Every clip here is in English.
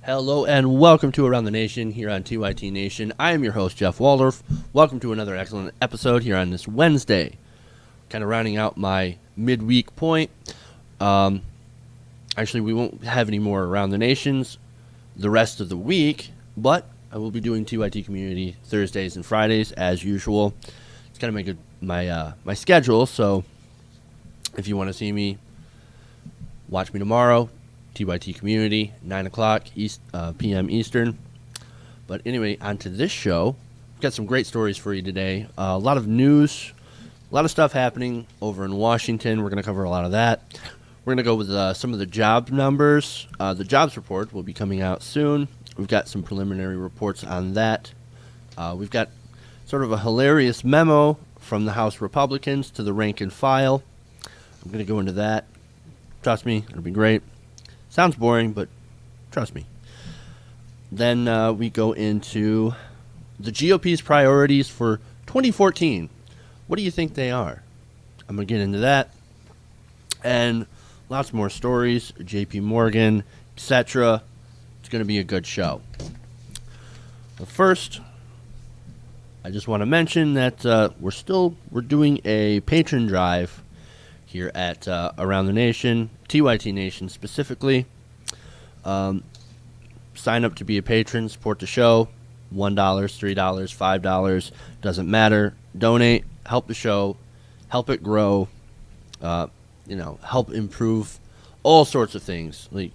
Hello and welcome to Around the Nation here on TYT Nation. I am your host, Jeff Waldorf. Welcome to another excellent episode here on this Wednesday. Kind of rounding out my midweek point. Actually, we won't have any more Around the Nations the rest of the week, but I will be doing TYT Community Thursdays and Fridays as usual. It's kind of my schedule, so if you want to see me, watch me tomorrow. TYT Community, 9 o'clock p.m. Eastern. But anyway, on to this show. We've got some great stories for you today. A lot of news, a lot of stuff happening over in Washington. We're going to cover a lot of that. We're going to go with some of the job numbers. The jobs report will be coming out soon. We've got some preliminary reports on that. We've got sort of a hilarious memo from the House Republicans to the rank and file. I'm going to go into that. Trust me, it'll be great. Sounds boring, but trust me. Then we go into the GOP's priorities for 2014. What do you think they are? I'm going to get into that. And lots more stories, JP Morgan, etc. It's going to be a good show. But first, I just want to mention that we're doing a patron drive here at Around the Nation, TYT Nation specifically. Sign up to be a patron, support the show. $1, $3, $5, doesn't matter. Donate, help the show, help it grow, help improve all sorts of things. Like,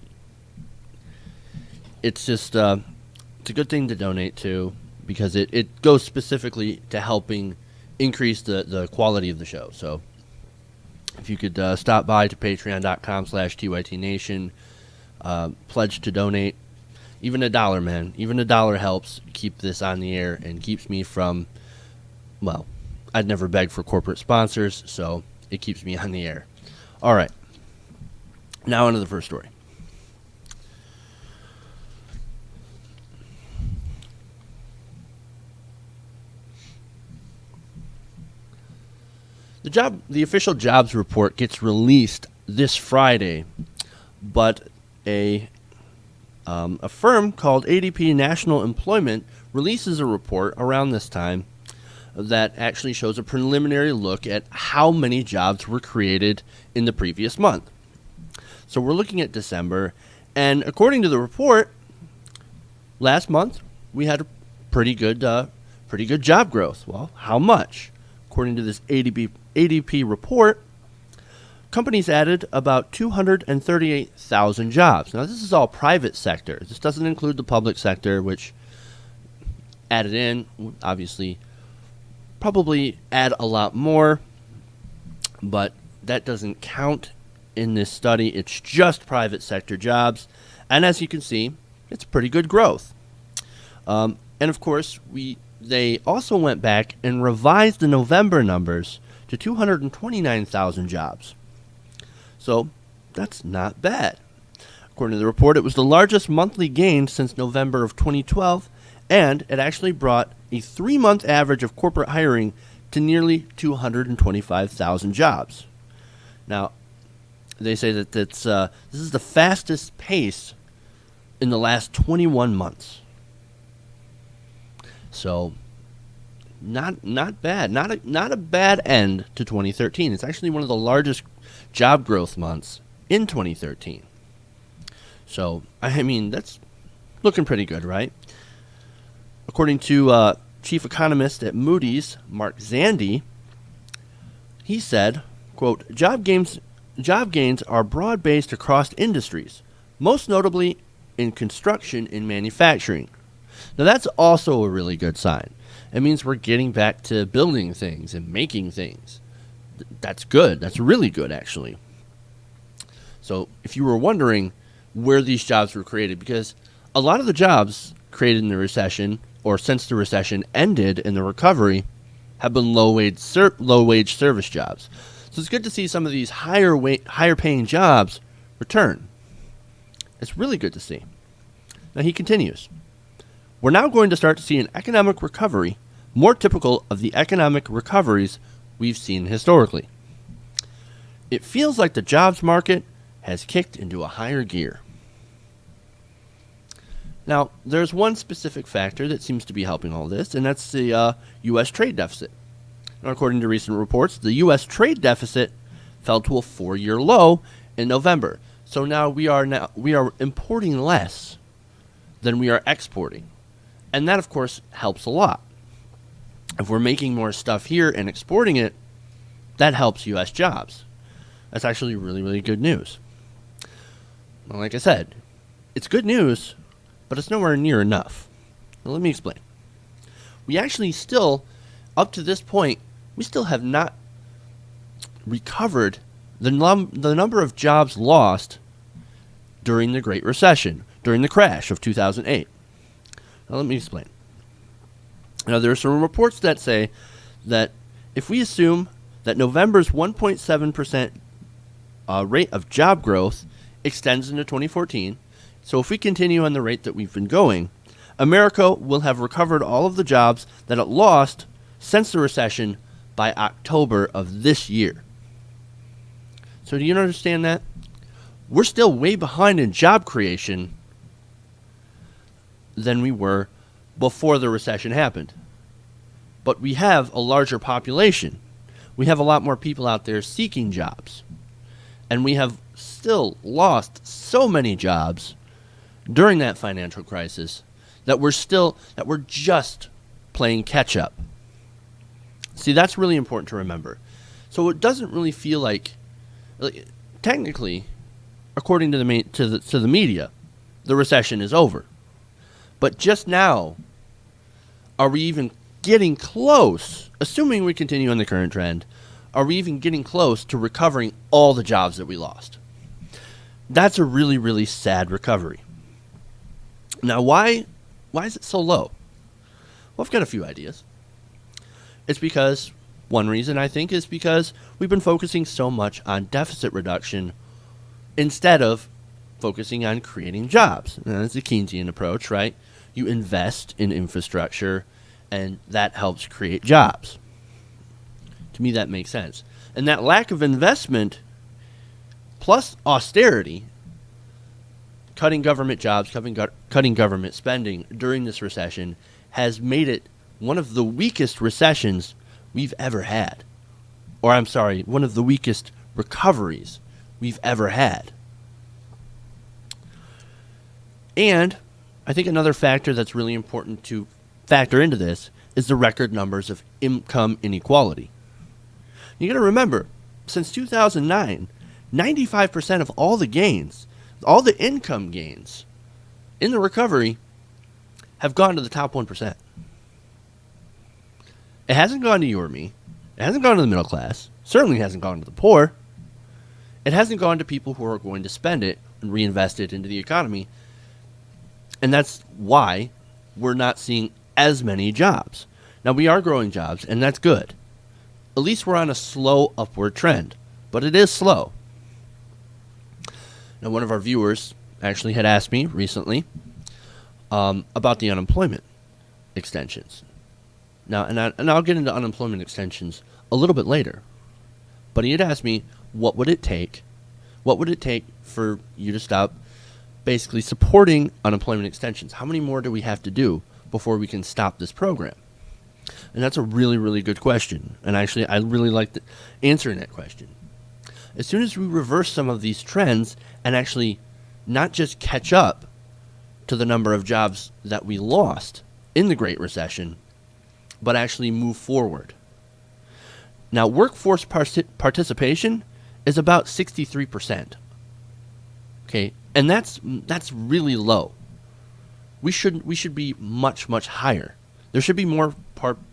it's just it's a good thing to donate to because it goes specifically to helping increase the quality of the show. So if you could stop by to patreon.com/TYTNation, pledge to donate. Even $1, man. Even $1 helps keep this on the air and keeps me from, well, I'd never beg for corporate sponsors, so it keeps me on the air. All right. Now on to the first story. The official jobs report gets released this Friday, but a firm called ADP National Employment releases a report around this time that actually shows a preliminary look at how many jobs were created in the previous month. So we're looking at December, and according to the report, last month we had a pretty good job growth. Well, how much? According to this ADP report, companies added about 238,000 jobs. Now, this is all private sector. This doesn't include the public sector, which added in, obviously, probably add a lot more, but that doesn't count in this study. It's just private sector jobs, and as you can see, it's pretty good growth. And of course, they also went back and revised the November numbers to 229,000 jobs. So that's not bad. According to the report, it was the largest monthly gain since November of 2012, and it actually brought a 3-month average of corporate hiring to nearly 225,000 jobs. Now, they say that this is the fastest pace in the last 21 months. So, not bad. Not a bad end to 2013. It's actually one of the largest job growth months in 2013. So, I mean, that's looking pretty good, right? According to chief economist at Moody's, Mark Zandi, he said, quote, job gains are broad-based across industries, most notably in construction and manufacturing. Now, that's also a really good sign. It means we're getting back to building things and making things. That's good. That's really good, actually. So if you were wondering where these jobs were created, because a lot of the jobs created in the recession or since the recession ended in the recovery have been low-wage service jobs. So it's good to see some of these higher-paying jobs return. It's really good to see. Now he continues. We're now going to start to see an economic recovery more typical of the economic recoveries we've seen historically. It feels like the jobs market has kicked into a higher gear. Now, there's one specific factor that seems to be helping all this, and that's the U.S. trade deficit. Now, according to recent reports, the U.S. trade deficit fell to a 4-year low in November. So now we are importing less than we are exporting. And that, of course, helps a lot. If we're making more stuff here and exporting it, that helps U.S. jobs. That's actually really, really good news. Well, like I said, it's good news, but it's nowhere near enough. Now, let me explain. We actually still, up to this point, we still have not recovered the number of jobs lost during the Great Recession, during the crash of 2008. Now, let me explain. Now, there are some reports that say that if we assume that November's 1.7% rate of job growth extends into 2014, so if we continue on the rate that we've been going, America will have recovered all of the jobs that it lost since the recession by October of this year. So do you understand that? We're still way behind in job creation than we were before the recession happened. But we have a larger population. We have a lot more people out there seeking jobs. And we have still lost so many jobs during that financial crisis that we're just playing catch up. See, that's really important to remember. So it doesn't really feel like technically, according to the media, the recession is over. But just now, are we even getting close, assuming we continue on the current trend, are we even getting close to recovering all the jobs that we lost? That's a really, really sad recovery. Now, why is it so low? Well, I've got a few ideas. It's because, one reason I think is because we've been focusing so much on deficit reduction instead of focusing on creating jobs. Now, that's the Keynesian approach, right? You invest in infrastructure, and that helps create jobs. To me, that makes sense. And that lack of investment plus austerity, cutting government jobs, cutting government spending during this recession has made it one of the weakest recessions we've ever had. Or I'm sorry, one of the weakest recoveries we've ever had. And I think another factor that's really important to factor into this is the record numbers of income inequality. You got to remember, since 2009, 95% of all the gains, all the income gains in the recovery have gone to the top 1%. It hasn't gone to you or me. It hasn't gone to the middle class. Certainly hasn't gone to the poor. It hasn't gone to people who are going to spend it and reinvest it into the economy. And that's why we're not seeing as many jobs. Now, we are growing jobs, and that's good. At least we're on a slow upward trend, but it is slow. Now, one of our viewers actually had asked me recently about the unemployment extensions. Now, and I'll get into unemployment extensions a little bit later. But he had asked me, what would it take for you to stop basically supporting unemployment extensions? How many more do we have to do before we can stop this program? And that's a really, really good question. And actually, I really like answering that question. As soon as we reverse some of these trends and actually not just catch up to the number of jobs that we lost in the Great Recession, but actually move forward. Now, workforce participation is about 63%. Okay, and that's really low. We should be much, much higher. There should be more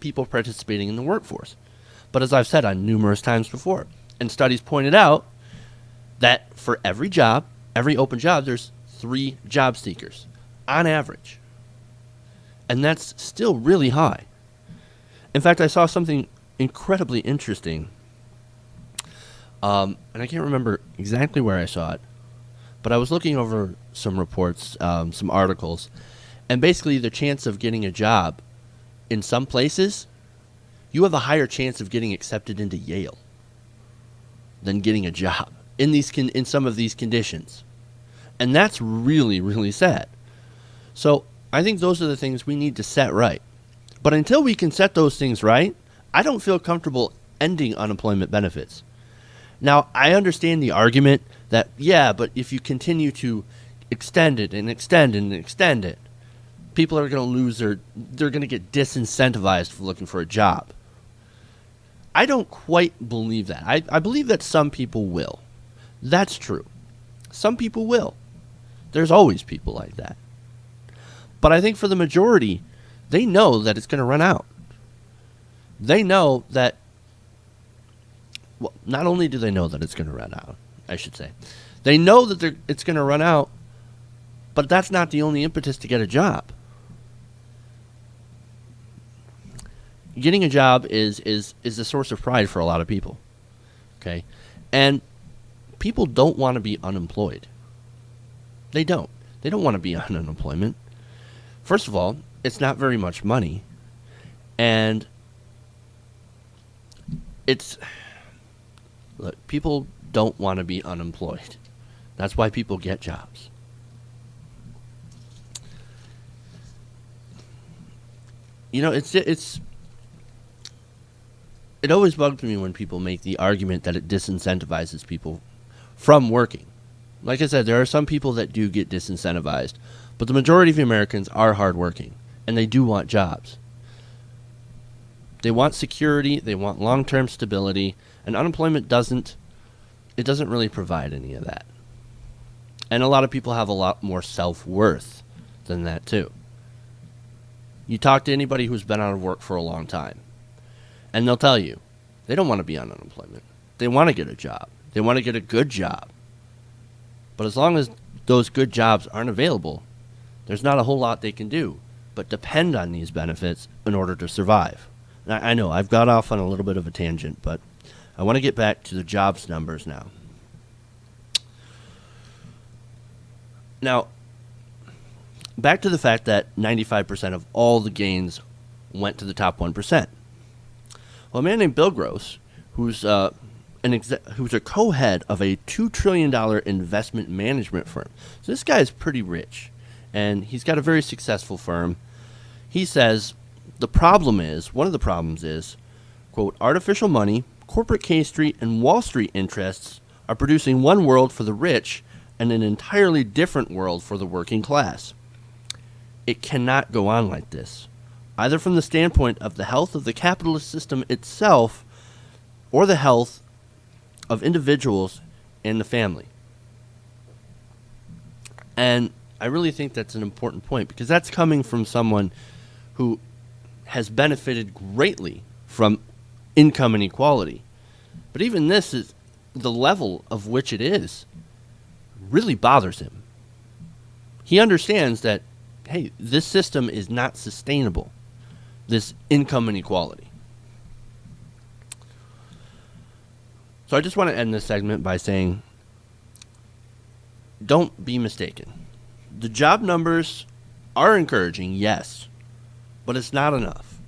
people participating in the workforce. But as I've said on numerous times before, and studies pointed out that for every job, every open job, there's 3 job seekers on average. And that's still really high. In fact, I saw something incredibly interesting. And I can't remember exactly where I saw it, but I was looking over some reports, some articles, and basically the chance of getting a job in some places, you have a higher chance of getting accepted into Yale than getting a job in some of these conditions. And that's really, really sad. So I think those are the things we need to set right. But until we can set those things right, I don't feel comfortable ending unemployment benefits. Now, I understand the argument that, yeah, but if you continue to extend it and extend and extend it, people are going to they're going to get disincentivized for looking for a job. I don't quite believe that. I believe that some people will. That's true. Some people will. There's always people like that. But I think for the majority, they know that it's going to run out. They know that, well, not only do they know that it's going to run out, I should say, they know that it's going to run out, but that's not the only impetus to get a job. Getting a job is a source of pride for a lot of people. Okay? And people don't want to be unemployed. They don't. They don't want to be on unemployment. First of all, it's not very much money. And look, people don't want to be unemployed. That's why people get jobs. You know, it always bugs me when people make the argument that it disincentivizes people from working. Like I said, there are some people that do get disincentivized, but the majority of Americans are hardworking, and they do want jobs. They want security, they want long-term stability, and unemployment doesn't really provide any of that. And a lot of people have a lot more self-worth than that too. You talk to anybody who's been out of work for a long time, and they'll tell you they don't want to be on unemployment. They want to get a job. They want to get a good job. But as long as those good jobs aren't available, there's not a whole lot they can do but depend on these benefits in order to survive. Now, I know I've got off on a little bit of a tangent, but I want to get back to the jobs numbers now. Now, back to the fact that 95% of all the gains went to the top 1%. Well, a man named Bill Gross, who's a co-head of a $2 trillion investment management firm. So this guy is pretty rich, and he's got a very successful firm. He says one of the problems is, quote, artificial money, corporate K Street, and Wall Street interests are producing one world for the rich and an entirely different world for the working class. It cannot go on like this, either from the standpoint of the health of the capitalist system itself or the health of individuals and the family. And I really think that's an important point, because that's coming from someone who has benefited greatly from income inequality. But even this is the level of which it is really bothers him. He understands that, hey, this system is not sustainable, this income inequality. So I just want to end this segment by saying, don't be mistaken. The job numbers are encouraging, yes, but it's not enough.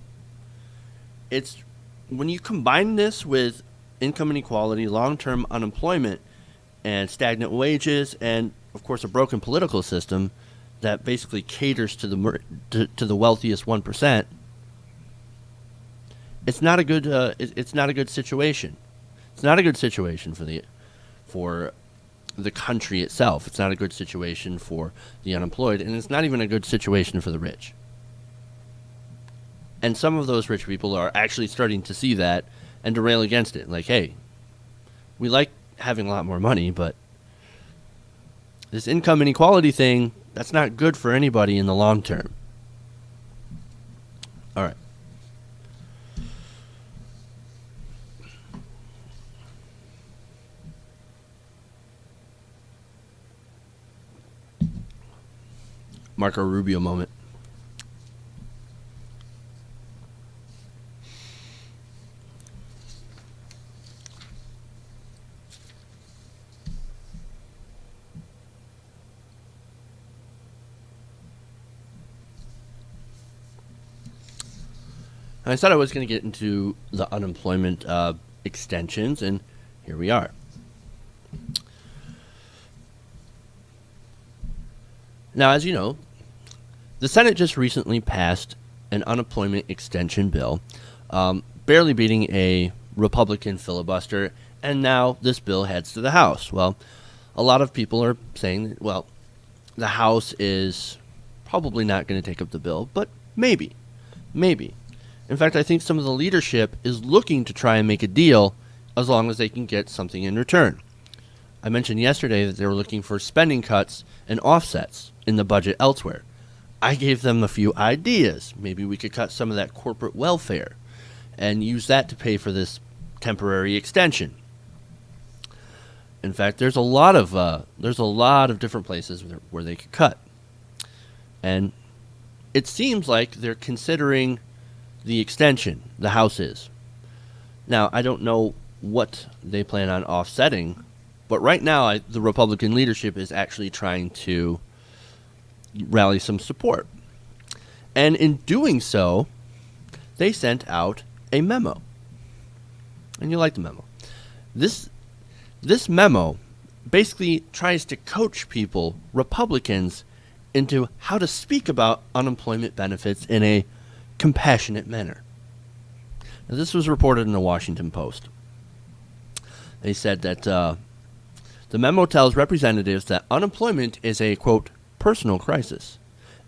It's when you combine this with income inequality, long-term unemployment, and stagnant wages, and of course a broken political system that basically caters to the wealthiest 1%. It's not a good. It's not a good situation. It's not a good situation for the country itself. It's not a good situation for the unemployed, and it's not even a good situation for the rich. And some of those rich people are actually starting to see that and to rail against it. Like, hey, we like having a lot more money, but this income inequality thing, that's not good for anybody in the long term. All right. Marco Rubio moment. I said I was going to get into the unemployment extensions, and here we are. Now, as you know, The Senate just recently passed an unemployment extension bill, barely beating a Republican filibuster, and now this bill heads to the House. Well, a lot of people are saying, well, the House is probably not going to take up the bill, but maybe. Maybe. In fact, I think some of the leadership is looking to try and make a deal as long as they can get something in return. I mentioned yesterday that they were looking for spending cuts and offsets in the budget elsewhere. I gave them a few ideas. Maybe we could cut some of that corporate welfare and use that to pay for this temporary extension. In fact, there's a lot of different places where they could cut. And it seems like they're considering the extension, the House is. Now, I don't know what they plan on offsetting, but right now the Republican leadership is actually trying to rally some support. And in doing so, they sent out a memo. And you like the memo. This memo basically tries to coach people, Republicans, into how to speak about unemployment benefits in a compassionate manner. Now, this was reported in the Washington Post. They said that the memo tells representatives that unemployment is a, quote, personal crisis,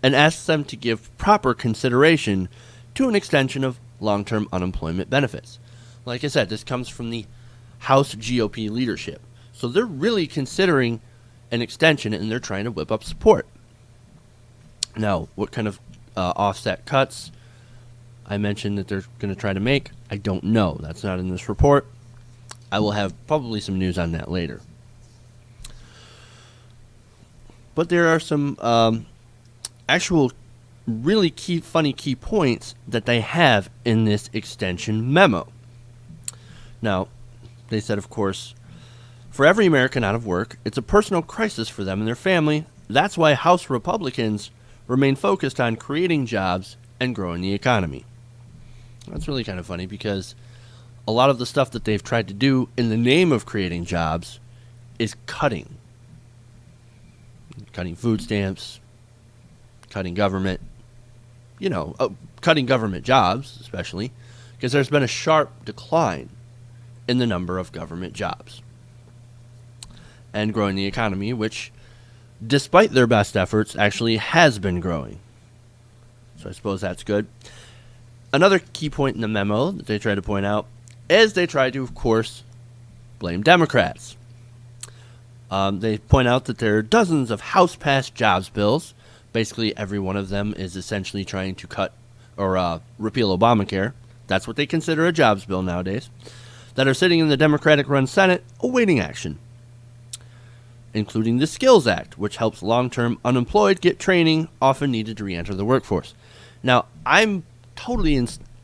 and asks them to give proper consideration to an extension of long-term unemployment benefits. Like I said, this comes from the House GOP leadership. So they're really considering an extension, and they're trying to whip up support. Now, what kind of offset cuts I mentioned that they're going to try to make, I don't know. That's not in this report. I will have probably some news on that later. But there are some actual really funny key points that they have in this extension memo. Now, they said, of course, for every American out of work, it's a personal crisis for them and their family. That's why House Republicans remain focused on creating jobs and growing the economy. That's really kind of funny because a lot of the stuff that they've tried to do in the name of creating jobs is cutting. Cutting food stamps, cutting government, cutting government jobs, especially, because there's been a sharp decline in the number of government jobs. And growing the economy, which, despite their best efforts, actually has been growing. So I suppose that's good. Another key point in the memo that they try to point out is they try to, of course, blame Democrats. They point out that there are dozens of House-passed jobs bills. Basically, every one of them is essentially trying to cut or repeal Obamacare. That's what they consider a jobs bill nowadays. That are sitting in the Democratic-run Senate awaiting action, including the Skills Act, which helps long-term unemployed get training often needed to re-enter the workforce. Now, I'm totally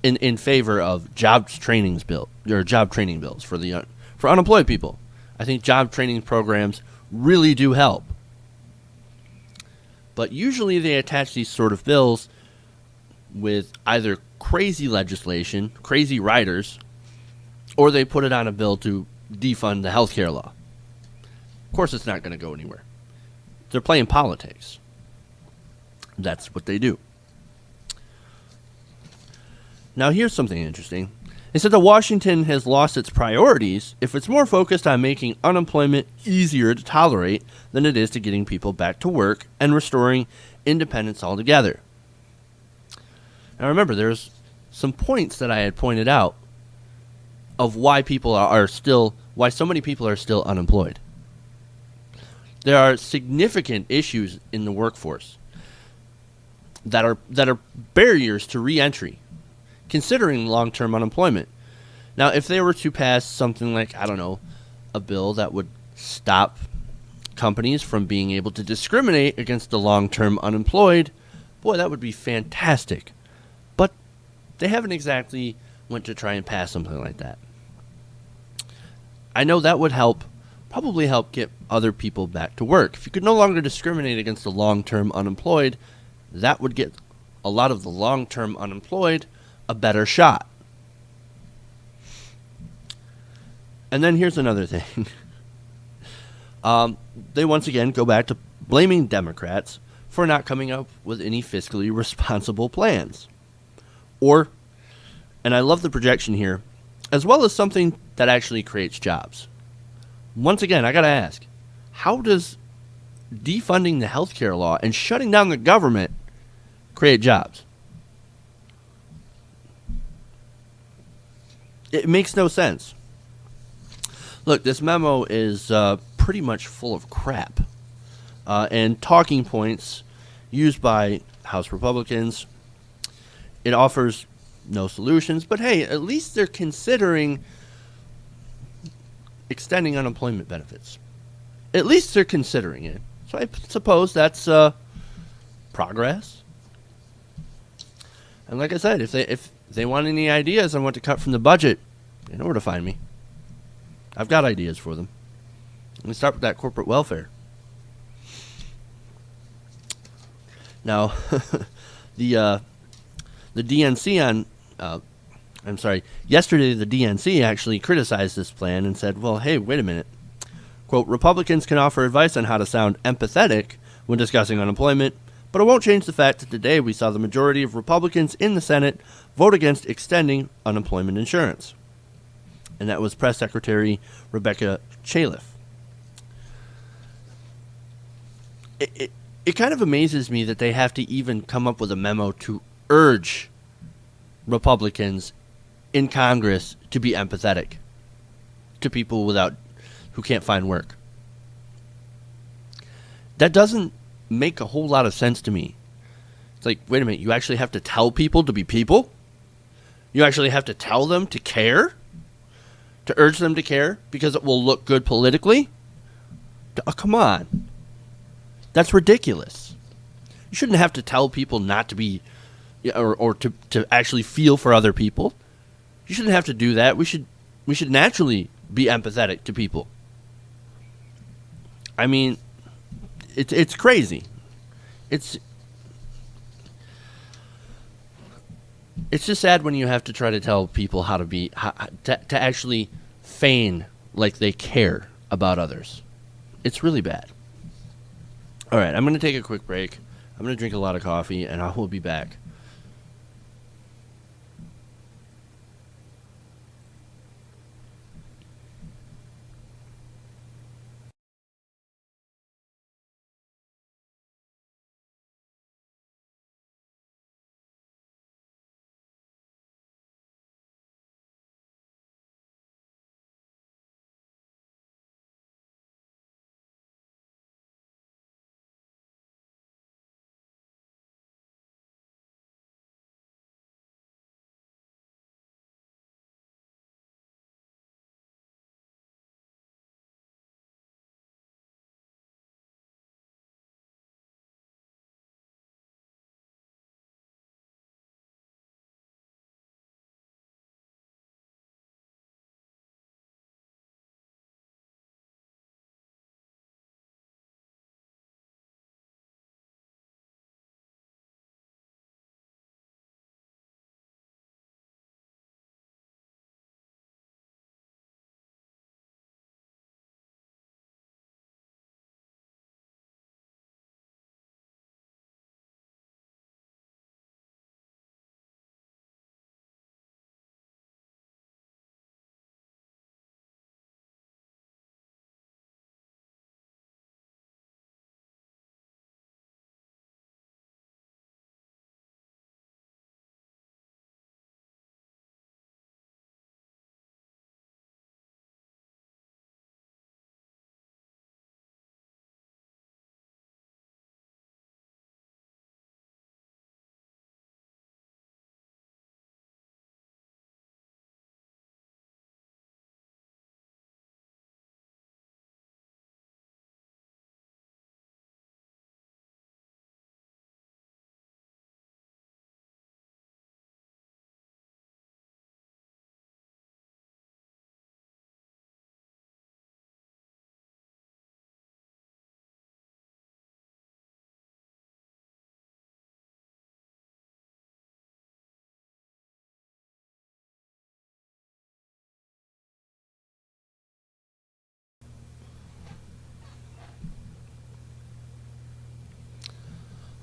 in favor of job training bills for unemployed people. I think job training programs really do help. But usually they attach these sort of bills with either crazy legislation, crazy writers, or they put it on a bill to defund the healthcare law. Of course, it's not going to go anywhere. They're playing politics. That's what they do. Now, here's something interesting. They said that Washington has lost its priorities if it's more focused on making unemployment easier to tolerate than it is to getting people back to work and restoring independence altogether. Now, remember, there's some points that I had pointed out of why why so many people are still unemployed. There are significant issues in the workforce that are barriers to re-entry, considering long-term unemployment. Now, if they were to pass something like, a bill that would stop companies from being able to discriminate against the long-term unemployed, boy, that would be fantastic. But they haven't exactly went to try and pass something like that. I know that would probably help get other people back to work. If you could no longer discriminate against the long-term unemployed, that would get a lot of the long-term unemployed a better shot. And then here's another thing. They once again go back to blaming Democrats for not coming up with any fiscally responsible plans. Or, and I love the projection here, as well as something that actually creates jobs. Once again, I got to ask, how does defunding the healthcare law and shutting down the government create jobs? It makes no sense. Look, this memo is pretty much full of crap and talking points used by House Republicans. It offers no solutions, but hey, at least they're considering extending unemployment benefits. At least they're considering it. So I suppose that's progress. And like I said, if they want any ideas on what to cut from the budget, they know where to find me. I've got ideas for them. Let me start with that corporate welfare. Now, the DNC yesterday the DNC actually criticized this plan and said, well, hey, wait a minute. Quote, Republicans can offer advice on how to sound empathetic when discussing unemployment, but it won't change the fact that today we saw the majority of Republicans in the Senate vote against extending unemployment insurance. And that was Press Secretary Rebecca Chaliff. It kind of amazes me that they have to even come up with a memo to urge Republicans in Congress to be empathetic to people who can't find work. That doesn't make a whole lot of sense to me. It's like, wait a minute, you actually have to tell people to be people? You actually have to tell them to care? To urge them to care because it will look good politically? Oh, come on. That's ridiculous. You shouldn't have to tell people not to be, or to actually feel for other people. You shouldn't have to do that. We should naturally be empathetic to people. I mean, it's crazy. It's just sad when you have to try to tell people how to be, to actually feign like they care about others. It's really bad. All right, I'm going to take a quick break. I'm going to drink a lot of coffee, and I will be back.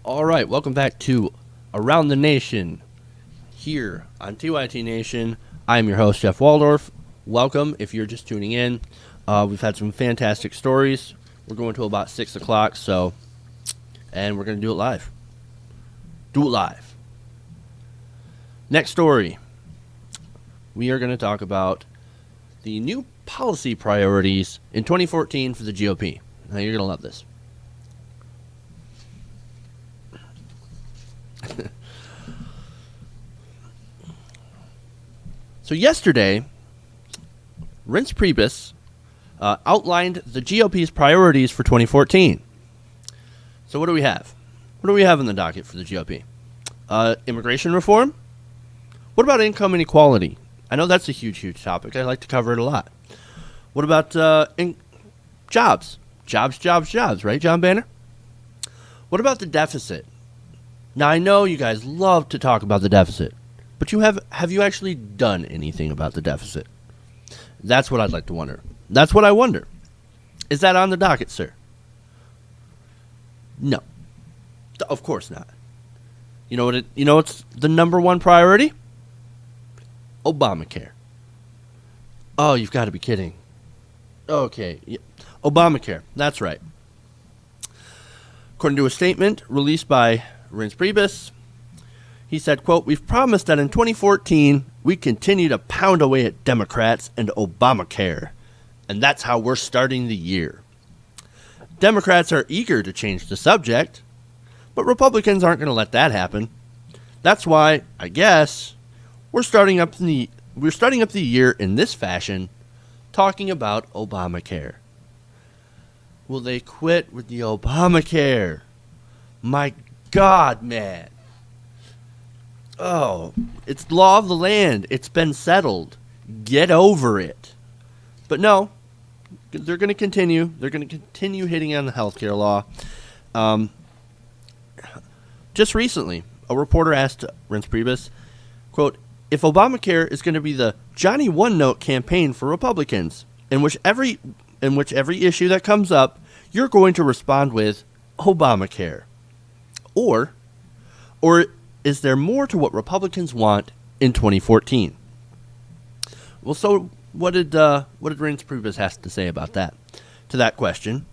All right, welcome back to Around the Nation here on TYT Nation. I'm your host, Jeff Waldorf. Welcome if you're just tuning in. We've had some fantastic stories. We're going to about 6 o'clock, and we're going to do it live. Do it live. Next story. We are going to talk about the new policy priorities in 2014 for the GOP. Now, you're going to love this. So yesterday, Reince Priebus outlined the GOP's priorities for 2014. So what do we have? What do we have in the docket for the GOP? Immigration reform? What about income inequality? I know that's a huge topic. I like to cover it a lot. What about jobs? Jobs, right, John Banner? What about the deficit? Now, I know you guys love to talk about the deficit, but have you actually done anything about the deficit? That's what I'd like to wonder. That's what I wonder. Is that on the docket, sir? No. Of course not. You know what's the number one priority? Obamacare. Oh, you've got to be kidding. Okay. Yeah. Obamacare. That's right. According to a statement released by Reince Priebus, he said, quote, "We've promised that in 2014, we continue to pound away at Democrats and Obamacare, and that's how we're starting the year. Democrats are eager to change the subject, but Republicans aren't going to let that happen. That's why, I guess, we're starting up the year in this fashion, talking about Obamacare." Will they quit with the Obamacare? My God, man. Oh, it's law of the land. It's been settled. Get over it. But no, they're going to continue. They're going to continue hitting on the healthcare law. Just recently, a reporter asked Reince Priebus, quote, "If Obamacare is going to be the Johnny One Note campaign for Republicans, in which every issue that comes up, you're going to respond with Obamacare, or is there more to what Republicans want in 2014? Well, so what did Reince Priebus have to say about that? To that question,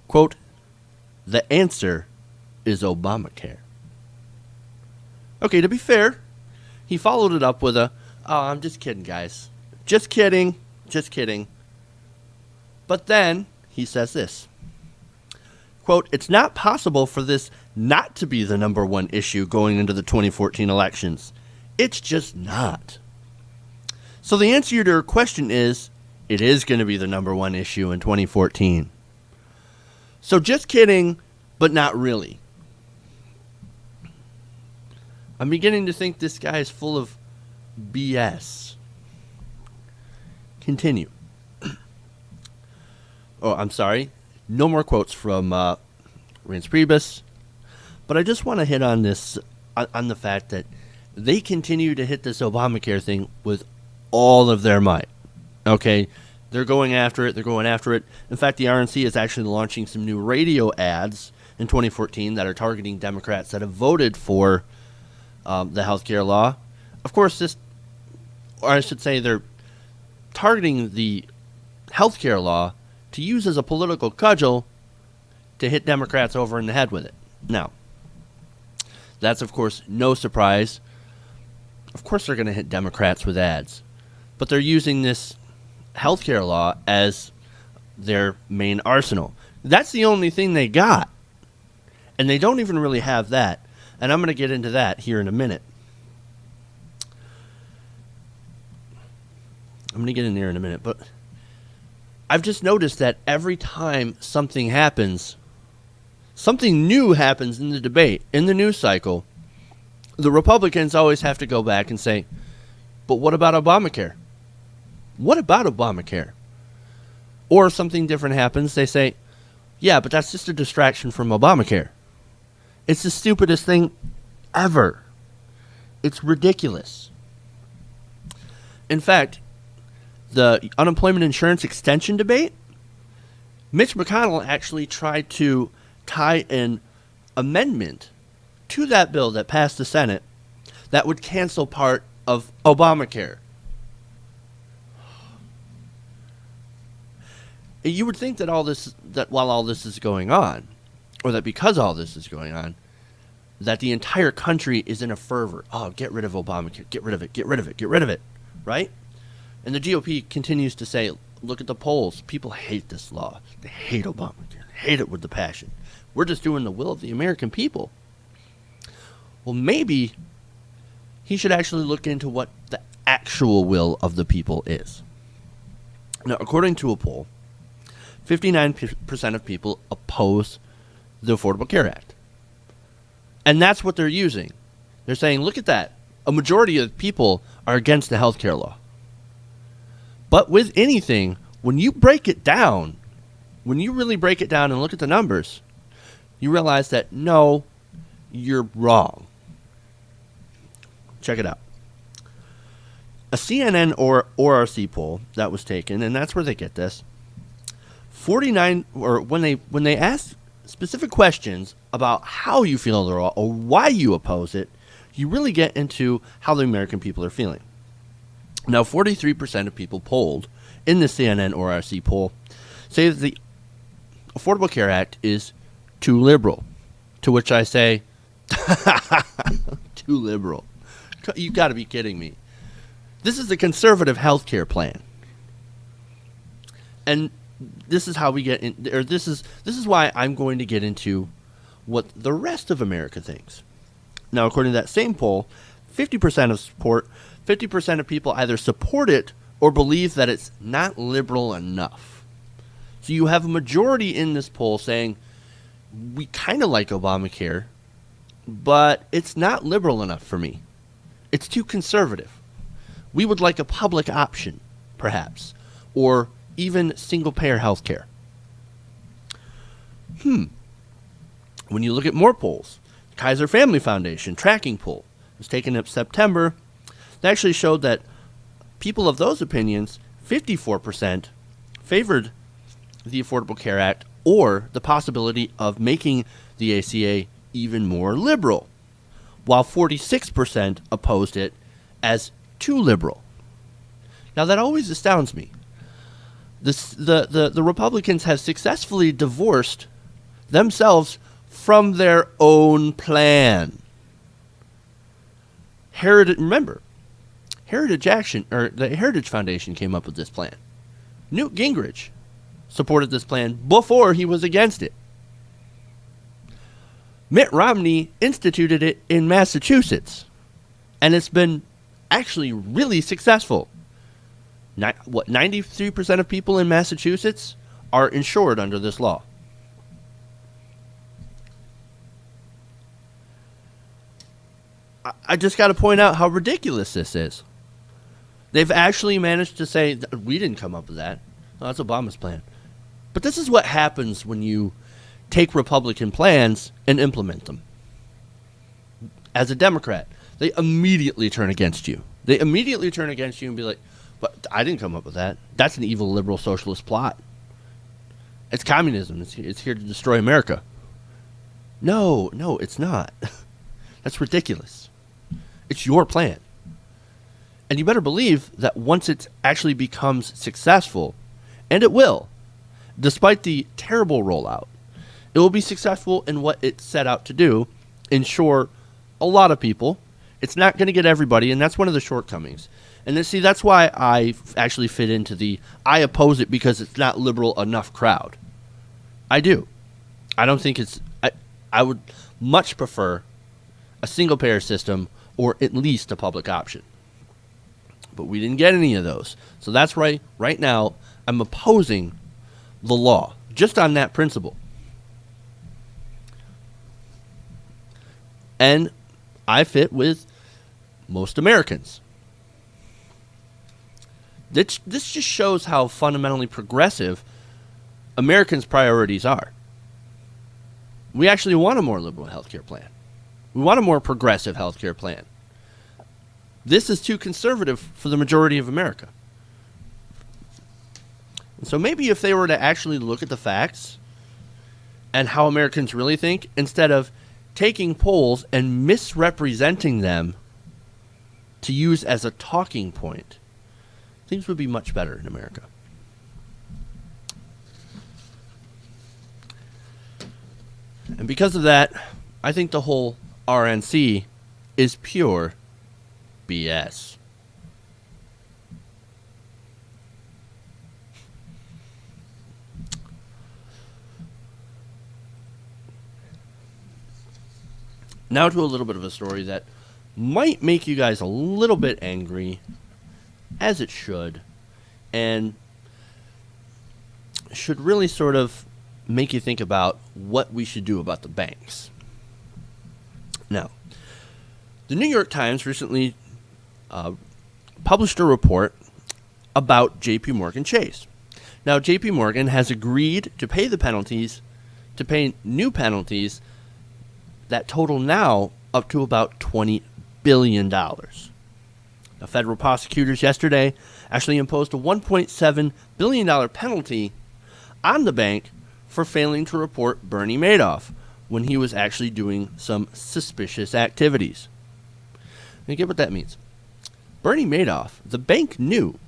quote, "The answer is Obamacare." Okay, to be fair, he followed it up with I'm just kidding, guys. Just kidding. But then he says this, quote, "It's not possible for this not to be the number one issue going into the 2014 elections. It's just not." So the answer to your question is, it is going to be the number one issue in 2014. So just kidding, but not really. I'm beginning to think this guy is full of BS. Continue. Oh, I'm sorry. No more quotes from Reince Priebus. But I just want to hit on this, on the fact that they continue to hit this Obamacare thing with all of their might. Okay? They're going after it. In fact, the RNC is actually launching some new radio ads in 2014 that are targeting Democrats that have voted for the healthcare law. Of course, they're targeting the healthcare law to use as a political cudgel to hit Democrats over in the head with it. Now, that's, of course, no surprise. Of course they're going to hit Democrats with ads. But they're using this healthcare law as their main arsenal. That's the only thing they got. And they don't even really have that. And I'm going to get into that here in a minute. But I've just noticed that every time something happens, something new happens in the debate, in the news cycle, the Republicans always have to go back and say, but what about Obamacare? What about Obamacare? Or if something different happens, they say, yeah, but that's just a distraction from Obamacare. It's the stupidest thing ever. It's ridiculous. In fact, the unemployment insurance extension debate, Mitch McConnell actually tried to tie an amendment to that bill that passed the Senate that would cancel part of Obamacare. You would think that while all this is going on, or that because all this is going on, that the entire country is in a fervor. Oh, get rid of Obamacare. Get rid of it. Get rid of it. Get rid of it. Right? And the GOP continues to say, look at the polls. People hate this law. They hate Obamacare. They hate it with the passion. We're just doing the will of the American people. Well, maybe he should actually look into what the actual will of the people is. Now, according to a poll, 59% of people oppose the Affordable Care Act. And that's what they're using. They're saying, look at that. A majority of people are against the health care law. But with anything, when you break it down, when you really break it down and look at the numbers, you realize that, no, you're wrong. Check it out. A CNN or ORC poll that was taken, and that's where they get this, 49, or when they ask specific questions about how you feel the law or why you oppose it, you really get into how the American people are feeling. Now, 43% of people polled in the CNN ORC poll say that the Affordable Care Act is too liberal, to which I say, too liberal. You got to be kidding me. This is a conservative health care plan. And this is how we get in, or this is why I'm going to get into what the rest of America thinks. Now, according to that same poll, 50% of people either support it or believe that it's not liberal enough. So you have a majority in this poll saying, we kind of like Obamacare, but it's not liberal enough for me. It's too conservative. We would like a public option, perhaps, or even single-payer health care. When you look at more polls, Kaiser Family Foundation tracking poll was taken in September. They actually showed that people of those opinions, 54% favored the Affordable Care Act or the possibility of making the ACA even more liberal, while 46% opposed it as too liberal. Now, that always astounds me. The Republicans have successfully divorced themselves from their own plan. Remember, Heritage Action, or the Heritage Foundation, came up with this plan. Newt Gingrich supported this plan before he was against it. Mitt Romney instituted it in Massachusetts, and it's been actually really successful. 93% of people in Massachusetts are insured under this law. I just got to point out how ridiculous this is. They've actually managed to say, we didn't come up with that. No, that's Obama's plan. But this is what happens when you take Republican plans and implement them. As a Democrat, they immediately turn against you. They immediately turn against you and be like, but I didn't come up with that. That's an evil liberal socialist plot. It's communism. It's here to destroy America. No, it's not. That's ridiculous. It's your plan. And you better believe that once it actually becomes successful, and it will, despite the terrible rollout, it will be successful in what it set out to do, ensure a lot of people. It's not going to get everybody, and that's one of the shortcomings. And then, see, that's why I actually fit into the I oppose it because it's not liberal enough crowd. I do. I don't think it's... I would much prefer a single-payer system or at least a public option. But we didn't get any of those. So that's right now, I'm opposing the law, just on that principle. And I fit with most Americans. This just shows how fundamentally progressive Americans' priorities are. We actually want a more liberal healthcare plan. We want a more progressive healthcare plan. This is too conservative for the majority of America. And so maybe if they were to actually look at the facts and how Americans really think instead of taking polls and misrepresenting them to use as a talking point, things would be much better in America. And because of that, I think the whole RNC is pure BS. Now to a little bit of a story that might make you guys a little bit angry, as it should, and should really sort of make you think about what we should do about the banks. Now, the New York Times recently published a report about JP Morgan Chase. Now, JP Morgan has agreed to pay the penalties, to pay new penalties that total now up to about $20 billion. Now, federal prosecutors yesterday actually imposed a $1.7 billion penalty on the bank for failing to report Bernie Madoff when he was actually doing some suspicious activities. And get what that means. Bernie Madoff, the bank knew,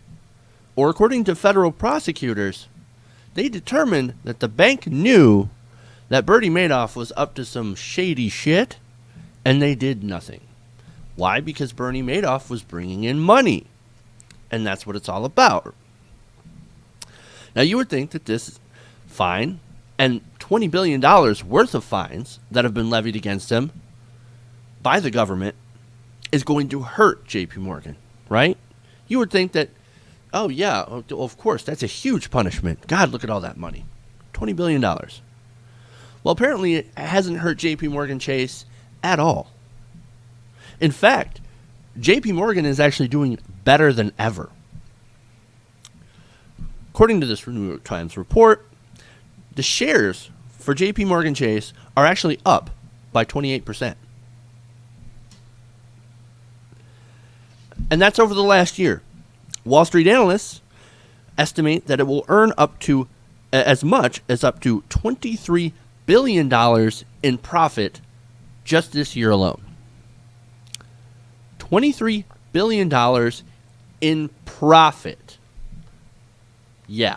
or according to federal prosecutors, they determined that the bank knew that Bernie Madoff was up to some shady shit, and they did nothing. Why? Because Bernie Madoff was bringing in money, and that's what it's all about. Now, you would think that this fine and $20 billion worth of fines that have been levied against him by the government is going to hurt JP Morgan, right? You would think that, oh yeah, of course, that's a huge punishment. God, look at all that money. $20 billion. Well, apparently it hasn't hurt JP Morgan Chase at all. In fact, JP Morgan is actually doing better than ever. According to this New York Times report, the shares for JP Morgan Chase are actually up by 28%. And that's over the last year. Wall Street analysts estimate that it will earn up to as much as up to $23 billion in profit just this year alone. $23 billion in profit. Yeah.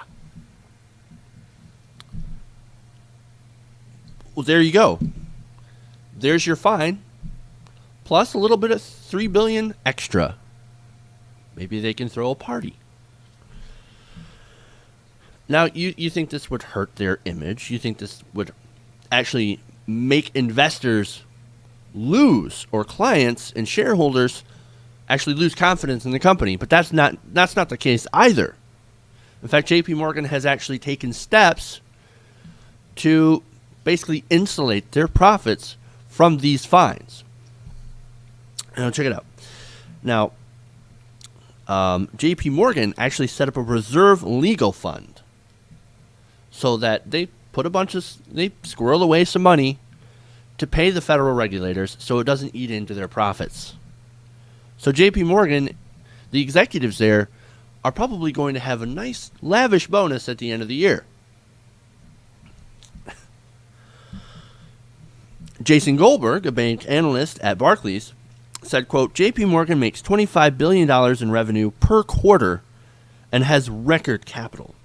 Well, there you go. There's your fine, plus a little bit of $3 billion extra. Maybe they can throw a party. Now, you think this would hurt their image? You think this would actually make investors lose, or clients and shareholders actually lose confidence in the company? But that's not the case either. In fact, JP Morgan has actually taken steps to basically insulate their profits from these fines. Now, check it out. Now, JP Morgan actually set up a reserve legal fund so that they squirrel away some money to pay the federal regulators so it doesn't eat into their profits. So JP Morgan, the executives there, are probably going to have a nice lavish bonus at the end of the year. Jason Goldberg, a bank analyst at Barclays, said, quote, JP Morgan makes $25 billion in revenue per quarter and has record capital.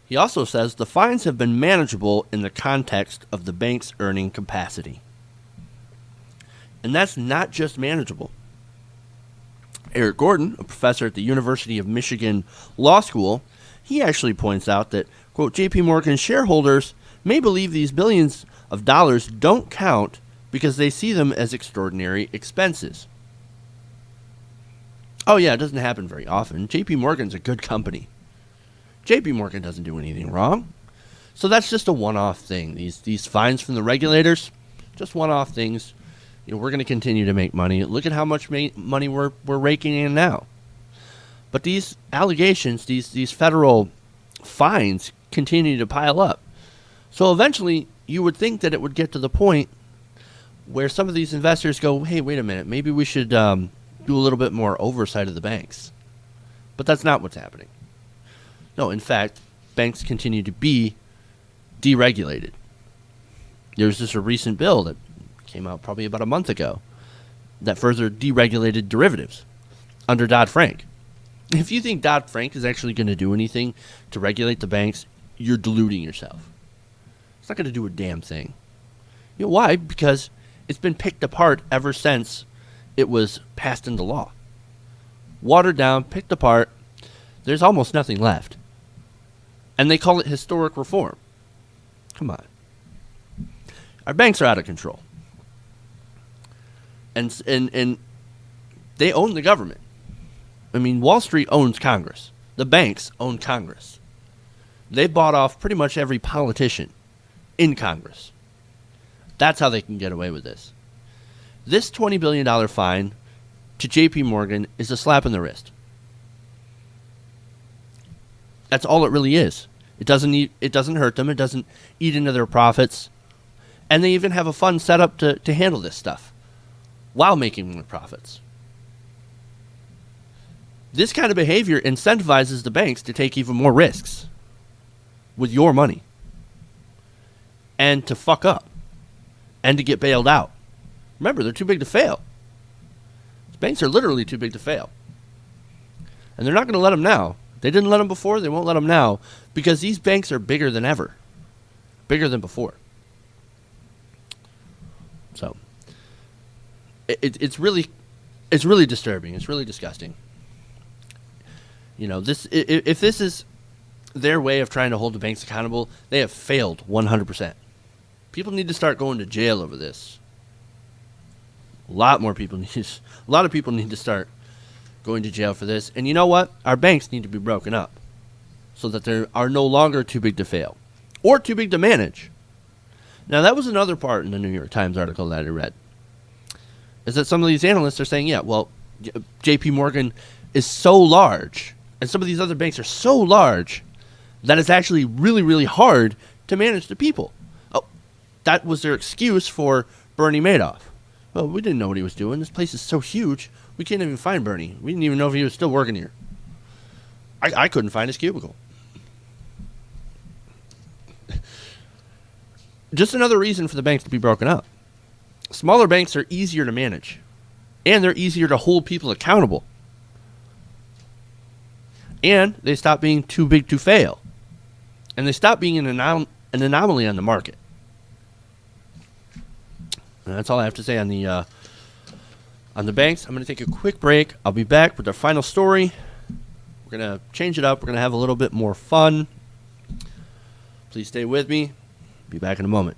He also says the fines have been manageable in the context of the bank's earning capacity. And that's not just manageable. Eric Gordon, a professor at the University of Michigan Law School, he actually points out that, quote, JP Morgan shareholders may believe these billions of dollars don't count because they see them as extraordinary expenses. Oh yeah, it doesn't happen very often. JP Morgan's a good company. JP Morgan doesn't do anything wrong. So that's just a one-off thing. These fines from the regulators, just one-off things. You know, we're going to continue to make money. Look at how much money we're raking in now. But these allegations, these federal fines continue to pile up. So eventually, you would think that it would get to the point where some of these investors go, hey, wait a minute, maybe we should do a little bit more oversight of the banks. But that's not what's happening. No, in fact, banks continue to be deregulated. There's just a recent bill that came out probably about a month ago that further deregulated derivatives under Dodd-Frank. If you think Dodd-Frank is actually going to do anything to regulate the banks, you're deluding yourself. It's not going to do a damn thing. You know why? Because it's been picked apart ever since it was passed into law. Watered down, picked apart. There's almost nothing left. And they call it historic reform. Come on. Our banks are out of control. And they own the government. I mean, Wall Street owns Congress. The banks own Congress. They bought off pretty much every politician in Congress. That's how they can get away with this. This $20 billion fine to JP Morgan is a slap in the wrist. That's all it really is. It doesn't hurt them. It doesn't eat into their profits. And they even have a fund set up to handle this stuff while making more profits. This kind of behavior incentivizes the banks to take even more risks with your money and to fuck up and to get bailed out. Remember, they're too big to fail. Banks are literally too big to fail. And they're not going to let them now. They didn't let them before. They won't let them now because these banks are bigger than ever. Bigger than before. So it's really disturbing. It's really disgusting. You know, if this is their way of trying to hold the banks accountable, they have failed 100%. People need to start going to jail over this. A lot of people need to start going to jail for this. And you know what? Our banks need to be broken up so that they are no longer too big to fail or too big to manage. Now, that was another part in the New York Times article that I read, is that some of these analysts are saying, yeah, well, JP Morgan is so large, and some of these other banks are so large, that it's actually really, really hard to manage the people. Oh, that was their excuse for Bernie Madoff. Well, we didn't know what he was doing. This place is so huge, we can't even find Bernie. We didn't even know if he was still working here. I couldn't find his cubicle. Just another reason for the banks to be broken up. Smaller banks are easier to manage, and they're easier to hold people accountable. And they stop being too big to fail. And they stop being an anomaly on the market. And that's all I have to say on the banks. I'm going to take a quick break. I'll be back with our final story. We're going to change it up. We're going to have a little bit more fun. Please stay with me. Be back in a moment.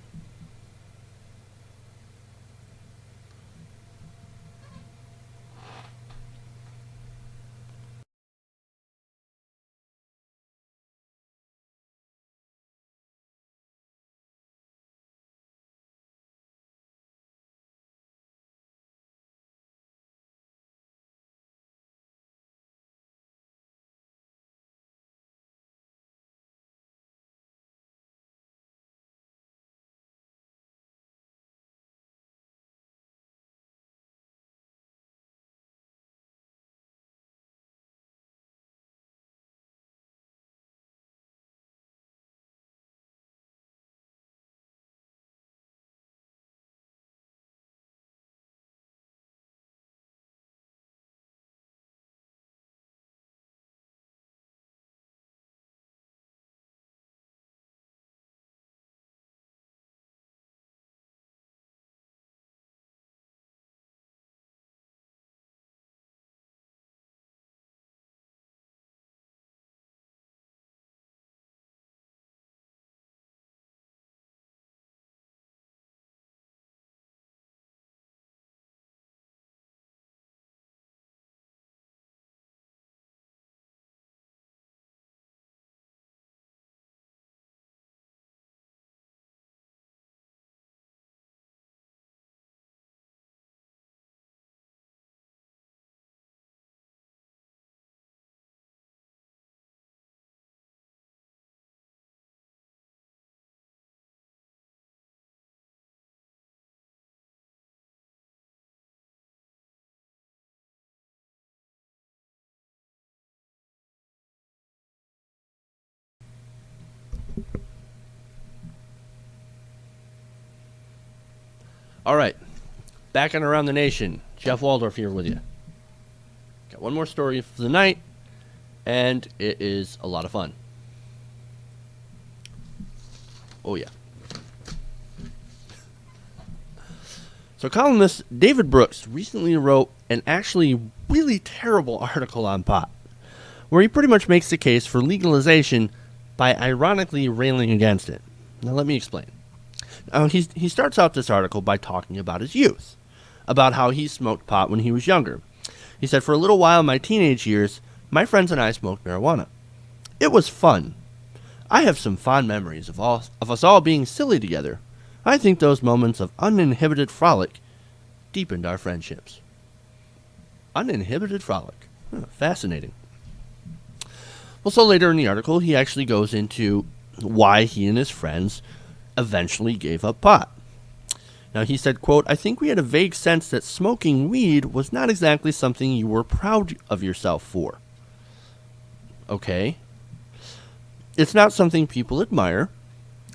All right. Back and around the nation. Jeff Waldorf here with you. Got one more story for the night, and it is a lot of fun. Oh, yeah. So columnist David Brooks recently wrote an actually really terrible article on pot, where he pretty much makes the case for legalization by ironically railing against it. Now let me explain. He starts out this article by talking about his youth, about how he smoked pot when he was younger. He said, "For a little while in my teenage years, my friends and I smoked marijuana. It was fun. I have some fond memories of us all being silly together. I think those moments of uninhibited frolic deepened our friendships." Uninhibited frolic. Fascinating. Well, so later in the article, he actually goes into why he and his friends eventually gave up pot. Now, he said, quote, "I think we had a vague sense that smoking weed was not exactly something you were proud of yourself for." Okay. It's not something people admire.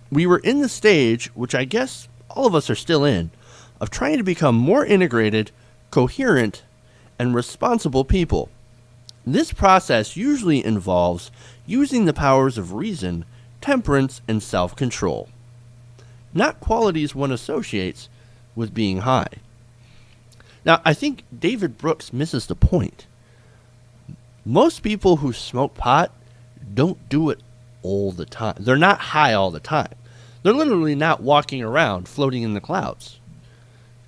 We were in the stage, which I guess all of us are still in, of trying to become more integrated, coherent, and responsible people. This process usually involves using the powers of reason, temperance, and self-control, not qualities one associates with being high. Now, I think David Brooks misses the point. Most people who smoke pot don't do it all the time. They're not high all the time. They're literally not walking around floating in the clouds.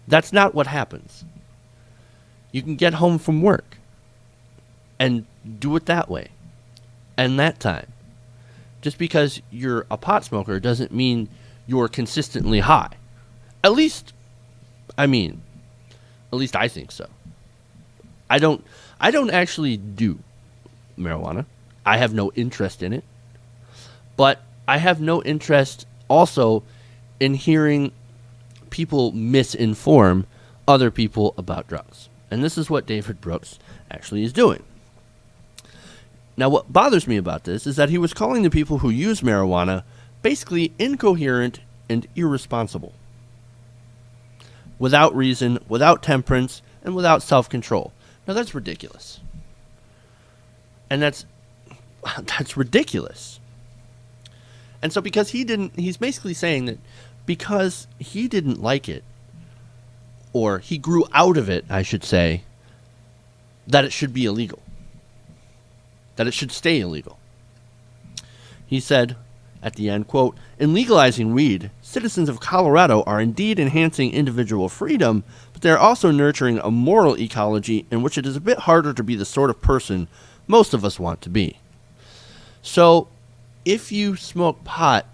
That's not what happens. You can get home from work and do it that way and that time. Just because you're a pot smoker doesn't mean you're consistently high. At least I think so. I don't actually do marijuana. I have no interest in it. But I have no interest also in hearing people misinform other people about drugs. And this is what David Brooks actually is doing. Now, what bothers me about this is that he was calling the people who use marijuana basically incoherent and irresponsible, without reason, without temperance, and without self-control. Now, that's ridiculous. And that's ridiculous. And so because he's basically saying that because he didn't like it, or he grew out of it, I should say, that it should be illegal. That it should stay illegal. He said at the end, quote, "In legalizing weed, citizens of Colorado are indeed enhancing individual freedom, but they are also nurturing a moral ecology in which it is a bit harder to be the sort of person most of us want to be." So, if you smoke pot,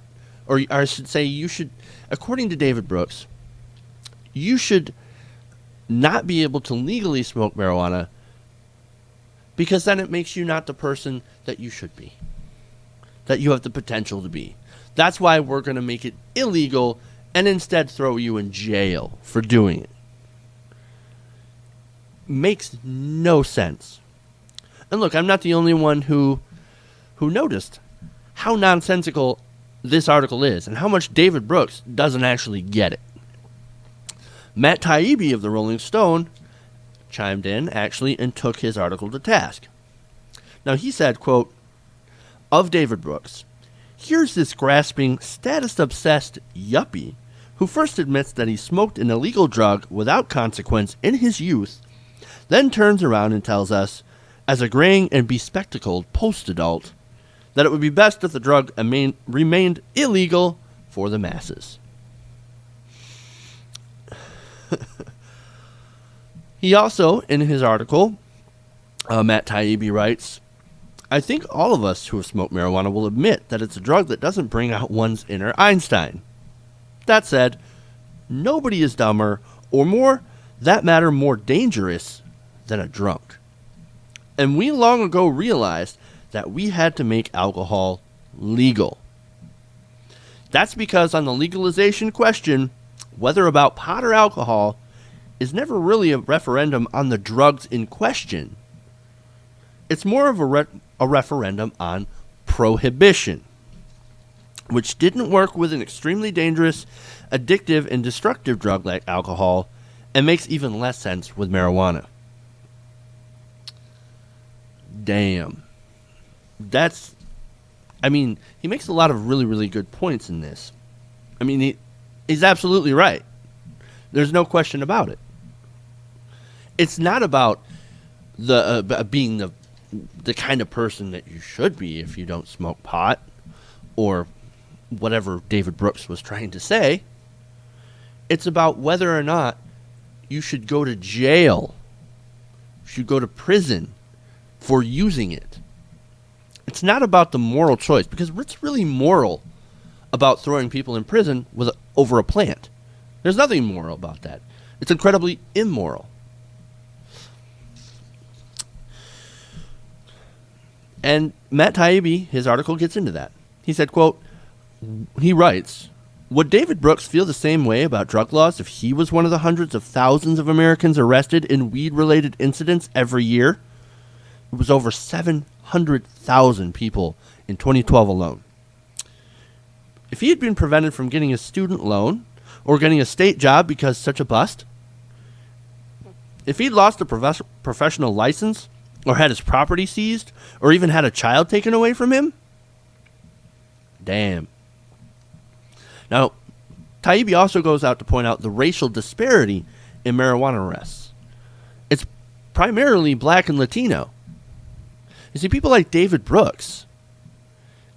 or I should say you should, according to David Brooks, you should not be able to legally smoke marijuana because then it makes you not the person that you should be, that you have the potential to be. That's why we're going to make it illegal and instead throw you in jail for doing it. Makes no sense. And look, I'm not the only one who noticed how nonsensical this article is and how much David Brooks doesn't actually get it. Matt Taibbi of the Rolling Stone chimed in, actually, and took his article to task. Now, he said, quote, "Of David Brooks, here's this grasping, status-obsessed yuppie who first admits that he smoked an illegal drug without consequence in his youth, then turns around and tells us, as a graying and bespectacled post-adult, that it would be best if the drug remained illegal for the masses." He also, in his article, Matt Taibbi writes, "I think all of us who have smoked marijuana will admit that it's a drug that doesn't bring out one's inner Einstein. That said, nobody is dumber or more dangerous than a drunk. And we long ago realized that we had to make alcohol legal. That's because on the legalization question, whether about pot or alcohol, is never really a referendum on the drugs in question. It's more of a referendum on prohibition. which didn't work with an extremely dangerous, addictive, and destructive drug like alcohol, and makes even less sense with marijuana. Damn. He makes a lot of really, really good points in this. He's absolutely right. There's no question about it. It's not about being the kind of person that you should be if you don't smoke pot, or whatever David Brooks was trying to say. It's about whether or not you should go to jail, should go to prison for using it. It's not about the moral choice, because what's really moral about throwing people in prison over a plant? There's nothing moral about that. It's incredibly immoral. And Matt Taibbi, his article gets into that. He said, quote, he writes, would David Brooks feel the same way about drug laws if he was one of the hundreds of thousands of Americans arrested in weed-related incidents every year? It was over 700,000 people in 2012 alone. If he had been prevented from getting a student loan or getting a state job because such a bust, if he'd lost a professional license or had his property seized or even had a child taken away from him, damn. Now, Taibbi also goes out to point out the racial disparity in marijuana arrests. It's primarily black and Latino. You see, people like David Brooks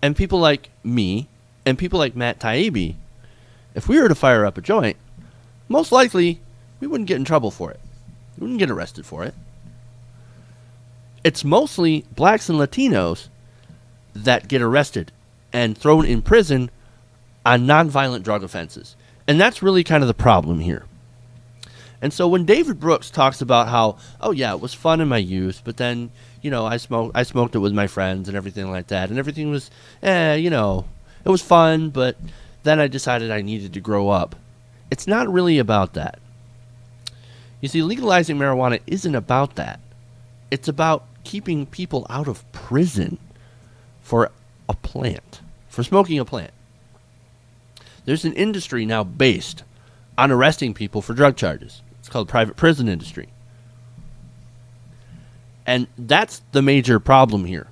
and people like me and people like Matt Taibbi, if we were to fire up a joint, most likely we wouldn't get in trouble for it. We wouldn't get arrested for it. It's mostly blacks and Latinos that get arrested and thrown in prison on nonviolent drug offenses. And that's really kind of the problem here. And so when David Brooks talks about how, oh yeah, it was fun in my youth, but then, I smoked it with my friends and everything like that, and everything was, it was fun, but then I decided I needed to grow up. It's not really about that. You see, legalizing marijuana isn't about that. It's about keeping people out of prison for a plant, for smoking a plant. There's an industry now based on arresting people for drug charges. It's called private prison industry. And that's the major problem here.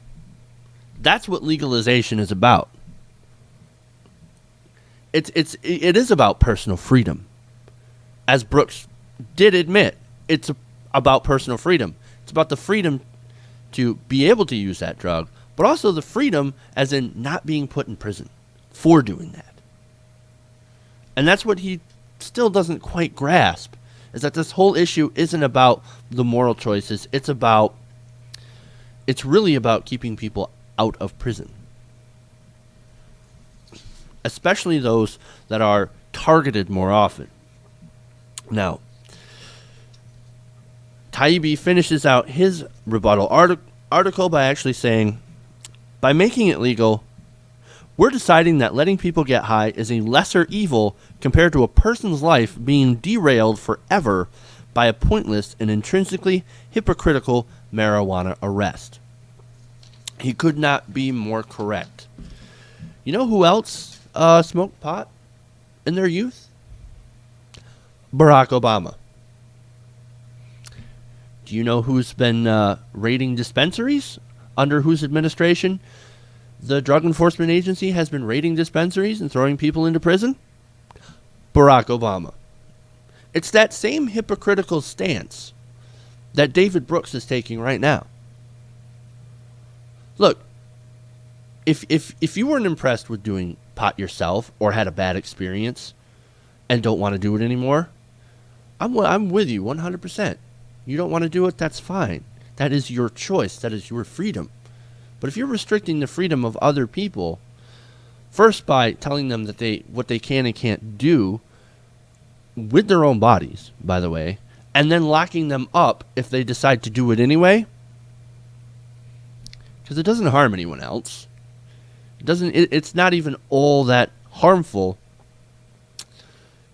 That's what legalization is about. It is about personal freedom. As Brooks did admit, it's about personal freedom. It's about the freedom to be able to use that drug, but also the freedom as in not being put in prison for doing that. And that's what he still doesn't quite grasp, is that this whole issue isn't about the moral choices. It's really about keeping people out of prison, especially those that are targeted more often. Now, Taibbi finishes out his rebuttal article by actually saying, by making it legal, we're deciding that letting people get high is a lesser evil compared to a person's life being derailed forever by a pointless and intrinsically hypocritical marijuana arrest. He could not be more correct. You know who else smoked pot in their youth? Barack Obama. Do you know who's been raiding dispensaries under whose administration the Drug Enforcement Agency has been raiding dispensaries and throwing people into prison? Barack Obama. It's that same hypocritical stance that David Brooks is taking right now. Look, if you weren't impressed with doing pot yourself or had a bad experience and don't want to do it anymore, I'm with you 100%. You don't want to do it, that's fine. That is your choice. That is your freedom. But if you're restricting the freedom of other people, first by telling them that what they can and can't do with their own bodies, by the way, and then locking them up if they decide to do it anyway, because it doesn't harm anyone else. It's not even all that harmful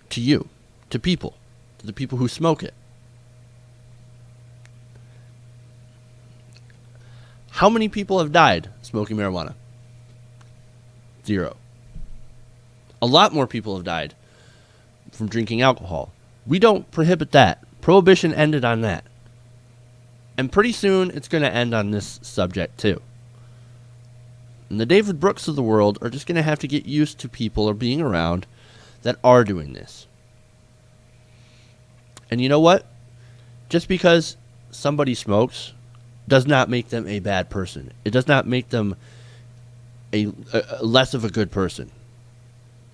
to you, to people, to the people who smoke it. How many people have died smoking marijuana? 0. A lot more people have died from drinking alcohol. We don't prohibit that. Prohibition ended on that. And pretty soon, it's going to end on this subject, too. And the David Brooks of the world are just going to have to get used to people or being around that are doing this. And you know what? Just because somebody smokes does not make them a bad person. It does not make them a less of a good person.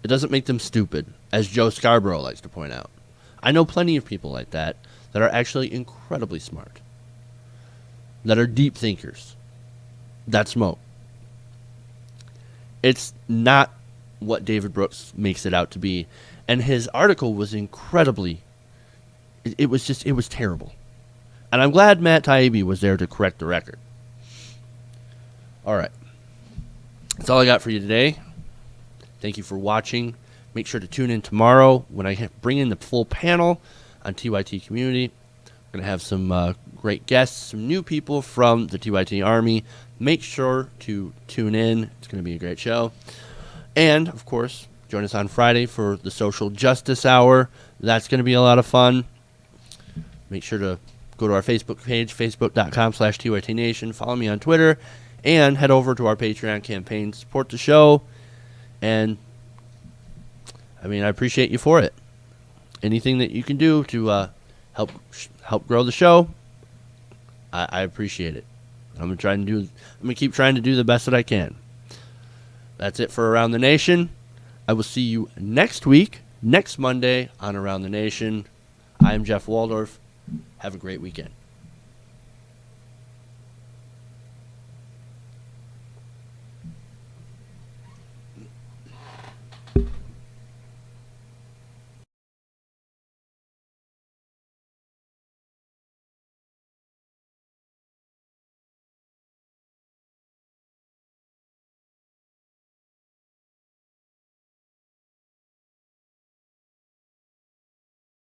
It doesn't make them stupid, as Joe Scarborough likes to point out. I know plenty of people like that are actually incredibly smart, that are deep thinkers, that smoke. It's not what David Brooks makes it out to be. And his article was incredibly, it was terrible. And I'm glad Matt Taibbi was there to correct the record. All right. That's all I got for you today. Thank you for watching. Make sure to tune in tomorrow when I bring in the full panel on TYT Community. We're going to have some great guests, some new people from the TYT Army. Make sure to tune in. It's going to be a great show. And, of course, join us on Friday for the Social Justice Hour. That's going to be a lot of fun. Make sure to go to our Facebook page, facebook.com/TYT Nation. Follow me on Twitter. And head over to our Patreon campaign. Support the show. And, I appreciate you for it. Anything that you can do to help grow the show, I appreciate it. I'm gonna keep trying to do the best that I can. That's it for Around the Nation. I will see you next week, next Monday on Around the Nation. I am Jeff Waldorf. Have a great weekend.